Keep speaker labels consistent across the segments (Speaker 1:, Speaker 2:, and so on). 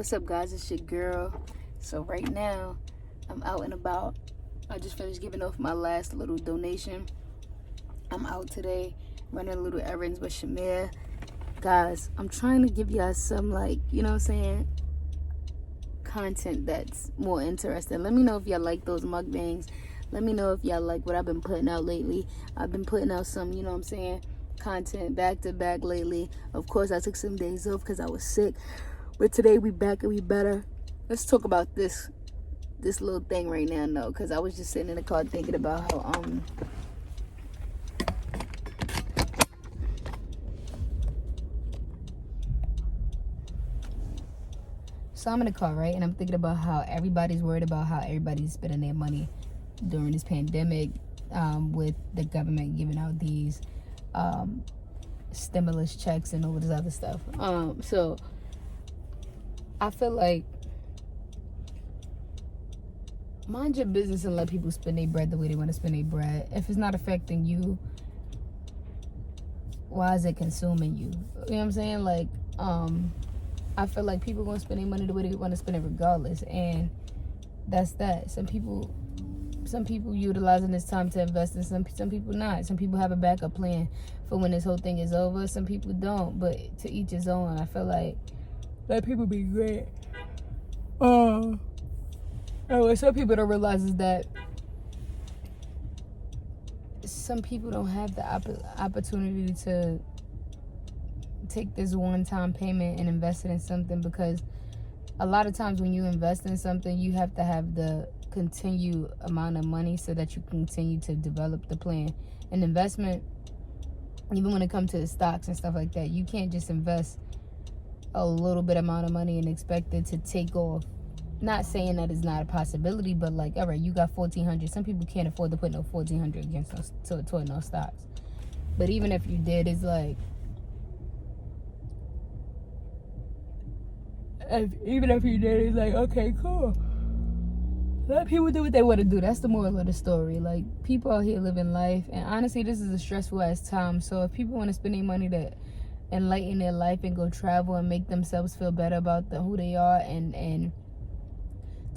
Speaker 1: What's up, guys? It's your girl. So right now I'm out and about. I just finished giving off my last little donation. I'm out today running little errands with Shamir. Guys, I'm trying to give y'all some, like, you know what I'm saying, content that's more interesting. Let me know if y'all like those mukbangs. Let me know if y'all like what I've been putting out lately. I've been putting out some, you know what I'm saying, content back to back lately. Of course, I took some days off because I was sick. But today we back and we better. Let's talk about this little thing right now, though, because I was just sitting in the car thinking about how so I'm in the car, right? And I'm thinking about how everybody's worried about how everybody's spending their money during this pandemic, with the government giving out these stimulus checks and all this other stuff. So I feel like mind your business and let people spend their bread the way they want to spend their bread. If it's not affecting you, why is it consuming you? You know what I'm saying? Like, I feel like people gonna spend their money the way they want to spend it regardless, and that's that. Some people utilizing this time to invest, and some people not. Some people have a backup plan for when this whole thing is over. Some people don't, but to each his own. I feel like let people be great. What some people don't realize is that some people don't have the opportunity to take this one-time payment and invest it in something, because a lot of times when you invest in something, you have to have the continued amount of money so that you continue to develop the plan. An investment, even when it comes to the stocks and stuff like that, you can't just invest a little bit amount of money and expect it to take off. Not saying that it's not a possibility, but like, all right, you got $1,400. Some people can't afford to put no $1,400 against toward no stocks. But even if you did, it's like, even if you did, it's like, okay, cool. Let people do what they want to do. That's the moral of the story. Like, people out here living life, and honestly, this is a stressful ass time. So if people want to spend their money to enlighten their life and go travel and make themselves feel better about who they are, and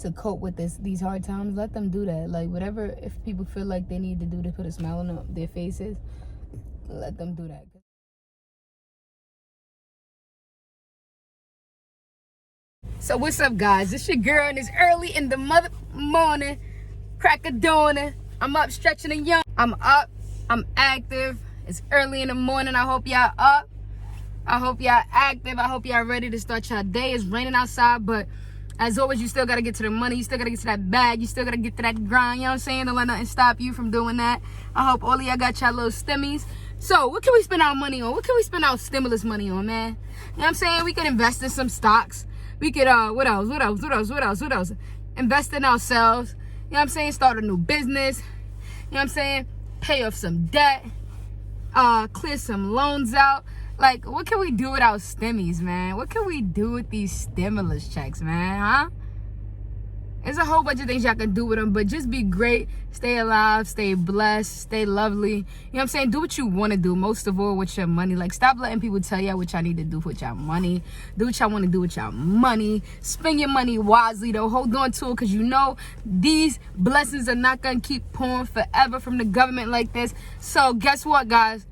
Speaker 1: to cope with these hard times, let them do that. Like, whatever, if people feel like they need to do to put a smile on their faces, let them do that. So what's up, guys? It's your girl, and it's early in the morning, crack of dawn. I'm up stretching and young. I'm up, I'm active. It's early in the morning. I hope y'all up. I hope y'all active. I hope y'all ready to start your day. It's raining outside, but as always, you still got to get to the money. You still got to get to that bag. You still got to get to that grind. You know what I'm saying? Don't let nothing stop you from doing that. I hope all of y'all got y'all little stimmies. So what can we spend our money on? What can we spend our stimulus money on, man? You know what I'm saying? We could invest in some stocks. We could, what else? Invest in ourselves. You know what I'm saying? Start a new business. You know what I'm saying? Pay off some debt. Clear some loans out. Like, what can we do with our stimmies, man? What can we do with these stimulus checks, man, huh? There's a whole bunch of things y'all can do with them, but just be great, stay alive, stay blessed, stay lovely. You know what I'm saying? Do what you want to do, most of all with your money. Like, stop letting people tell y'all what y'all need to do with y'all money. Do what y'all want to do with y'all money. Spend your money wisely, though. Hold on to it, because you know these blessings are not going to keep pouring forever from the government like this. So guess what, guys?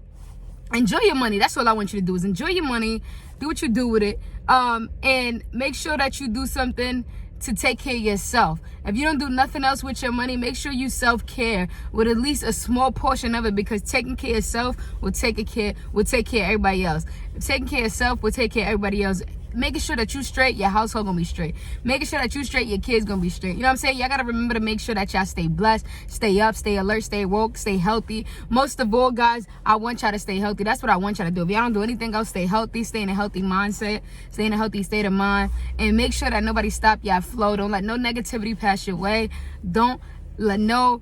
Speaker 1: Enjoy your money. That's all I want you to do, is enjoy your money. Do what you do with it. And make sure that you do something to take care of yourself. If you don't do nothing else with your money, make sure you self-care with at least a small portion of it, because taking care of yourself will take care of everybody else. Taking care of yourself will take care of everybody else. Making sure that you straight, your household gonna be straight. Making sure that you straight, your kids gonna be straight. You know what I'm saying? Y'all gotta remember to make sure that y'all stay blessed, stay up, stay alert, stay woke, stay healthy. Most of all, guys, I want y'all to stay healthy. That's what I want y'all to do. If y'all don't do anything else, stay healthy, stay in a healthy mindset, stay in a healthy state of mind, and make sure that nobody stop y'all flow. Don't let no negativity pass your way. Don't let no...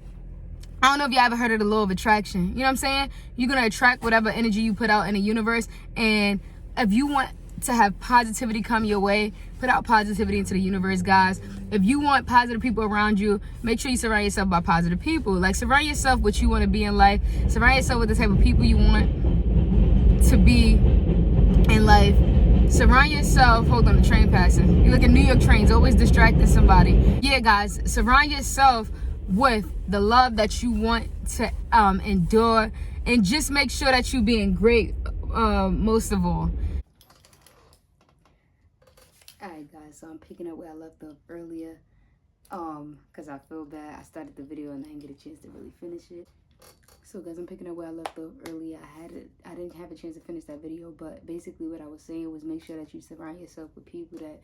Speaker 1: I don't know if y'all ever heard of the law of attraction. You know what I'm saying? You're gonna attract whatever energy you put out in the universe, and if you want to have positivity come your way, put out positivity into the universe, guys. If you want positive people around you, make sure you surround yourself by positive people. Like, surround yourself with what you want to be in life. Surround yourself with the type of people you want to be in life. Surround yourself. Hold on, the train passing. You look at New York trains, always distracting somebody. Yeah, guys, surround yourself with the love that you want to endure, and just make sure that you're being great most of all. Alright guys, so I'm picking up where I left off earlier, because I feel bad. I started the video and I didn't get a chance to really finish it. So guys, I'm picking up where I left off earlier. I didn't have a chance to finish that video, but basically what I was saying was make sure that you surround yourself with people that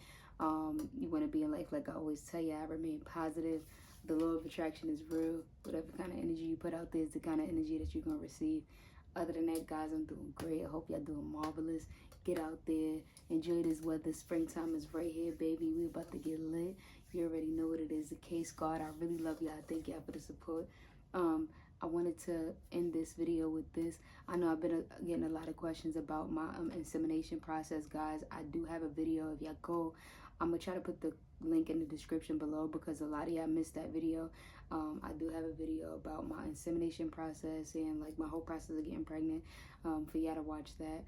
Speaker 1: you want to be in life. Like I always tell you, I remain positive. The law of attraction is real. Whatever kind of energy you put out there is the kind of energy that you're going to receive. Other than that, guys, I'm doing great. I hope y'all doing marvelous. Get out there. Enjoy this weather. Springtime is right here, baby. We about to get lit. You already know what it is. The case guard. I really love y'all. Thank y'all for the support. I wanted to end this video with this. I know I've been getting a lot of questions about my insemination process, guys. I do have a video. If y'all go, I'm going to try to put the link in the description below because a lot of y'all missed that video. I do have a video about my insemination process and like my whole process of getting pregnant, for y'all to watch that,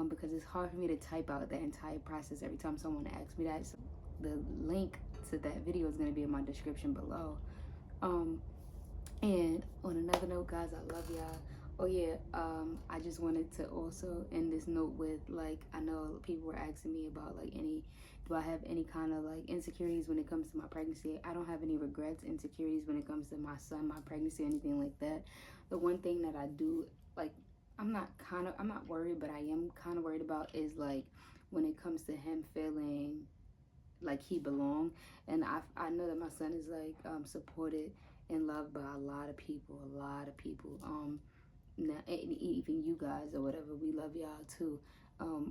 Speaker 1: because it's hard for me to type out that entire process every time someone asks me that. So the link to that video is going to be in my description below. And on another note, guys, I love y'all. Oh yeah, I just wanted to also end this note with, like, I know people were asking me about like do I have any kind of like insecurities when it comes to my pregnancy. I don't have any regrets, insecurities when it comes to my son, my pregnancy, anything like that. The one thing that I do, like, I'm not worried, but I am kind of worried about is like when it comes to him feeling like he belong. And I know that my son is like supported and loved by a lot of people. Now, even you guys or whatever, we love y'all too.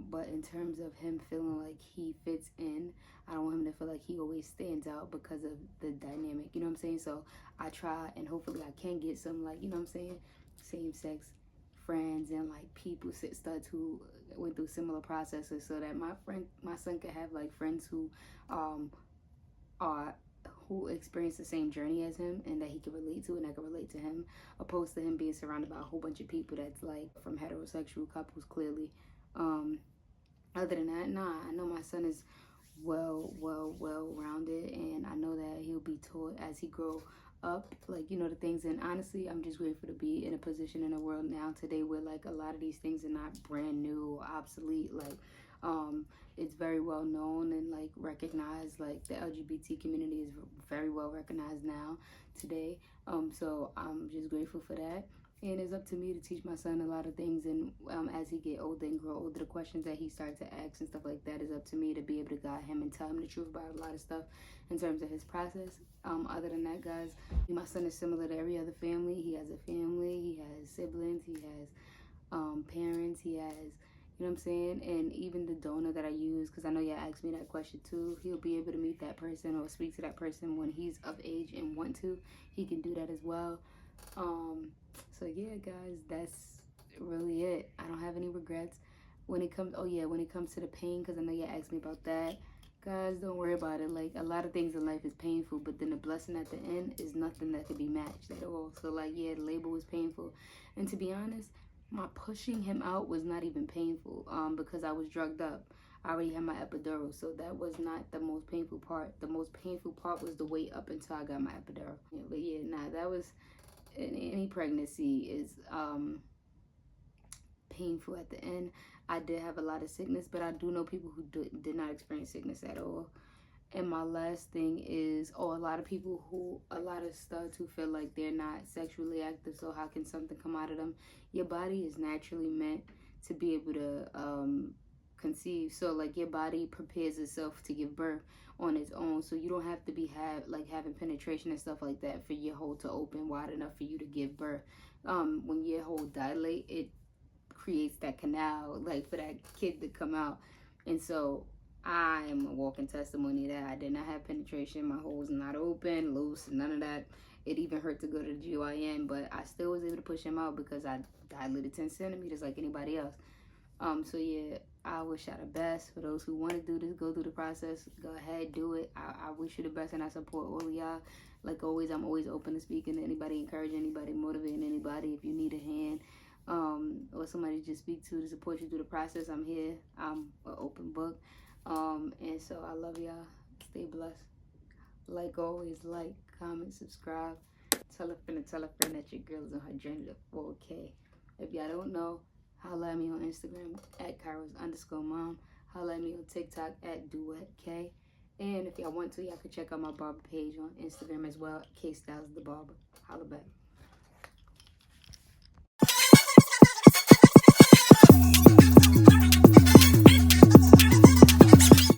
Speaker 1: But in terms of him feeling like he fits in, I don't want him to feel like he always stands out because of the dynamic, you know what I'm saying? So I try, and hopefully I can get some, like, you know what I'm saying, same-sex friends and like people, studs who went through similar processes, so that my son could have like friends who experience the same journey as him and that he can relate to and that can relate to him, opposed to him being surrounded by a whole bunch of people that's like from heterosexual couples clearly. Other than that, nah, I know my son is well rounded, and I know that he'll be taught as he grow up, like, you know, the things. And honestly, I'm just grateful to be in a position in the world now today where like a lot of these things are not brand new or obsolete. Like it's very well known and like recognized. Like the LGBT community is very well recognized now today. So I'm just grateful for that. And it's up to me to teach my son a lot of things. And as he get older and grow older, the questions that he starts to ask and stuff like that is up to me to be able to guide him and tell him the truth about a lot of stuff in terms of his process. Other than that, guys, my son is similar to every other family. He has a family, he has siblings, he has parents, he has, you know what I'm saying? And even the donor that I use, because I know y'all asked me that question too, he'll be able to meet that person or speak to that person when he's of age and want to. He can do that as well. So yeah, guys, that's really it. I don't have any regrets when it comes, when it comes to the pain, because I know y'all asked me about that. Guys, don't worry about it. Like, a lot of things in life is painful, but then the blessing at the end is nothing that could be matched at all. So like, yeah, the labor was painful. And to be honest, my pushing him out was not even painful, because I was drugged up. I already had my epidural, so that was not the most painful part. The most painful part was the wait up until I got my epidural. Yeah, but yeah, nah, that was, any pregnancy is painful at the end. I did have a lot of sickness, but I do know people who did not experience sickness at all. And my last thing is, a lot of studs who feel like they're not sexually active, so how can something come out of them? Your body is naturally meant to be able to conceive. So like, your body prepares itself to give birth on its own, so you don't have to be having penetration and stuff like that for your hole to open wide enough for you to give birth. When your hole dilate, it creates that canal, like, for that kid to come out. And so I am a walking testimony that I did not have penetration. My hole was not open, loose, none of that. It even hurt to go to the GYN, but I still was able to push him out because I dilated 10 centimeters like anybody else. So yeah, I wish y'all the best. For those who want to do this, go through the process, go ahead, do it. I wish you the best, and I support all of y'all. Like always, I'm always open to speaking to anybody, encourage anybody, motivate anybody if you need a hand.
Speaker 2: or somebody to just speak to support you through the process, I'm here. I'm an open book. And so I love y'all. Stay blessed. Like always, like, comment, subscribe. Tell a friend that your girl is on her journey to 4K. If y'all don't know, holla at me on Instagram at Kyros_mom. Holla at me on TikTok at DuetK. And if y'all want to, y'all can check out my barber page on Instagram as well, K Styles the Barber. Holla back.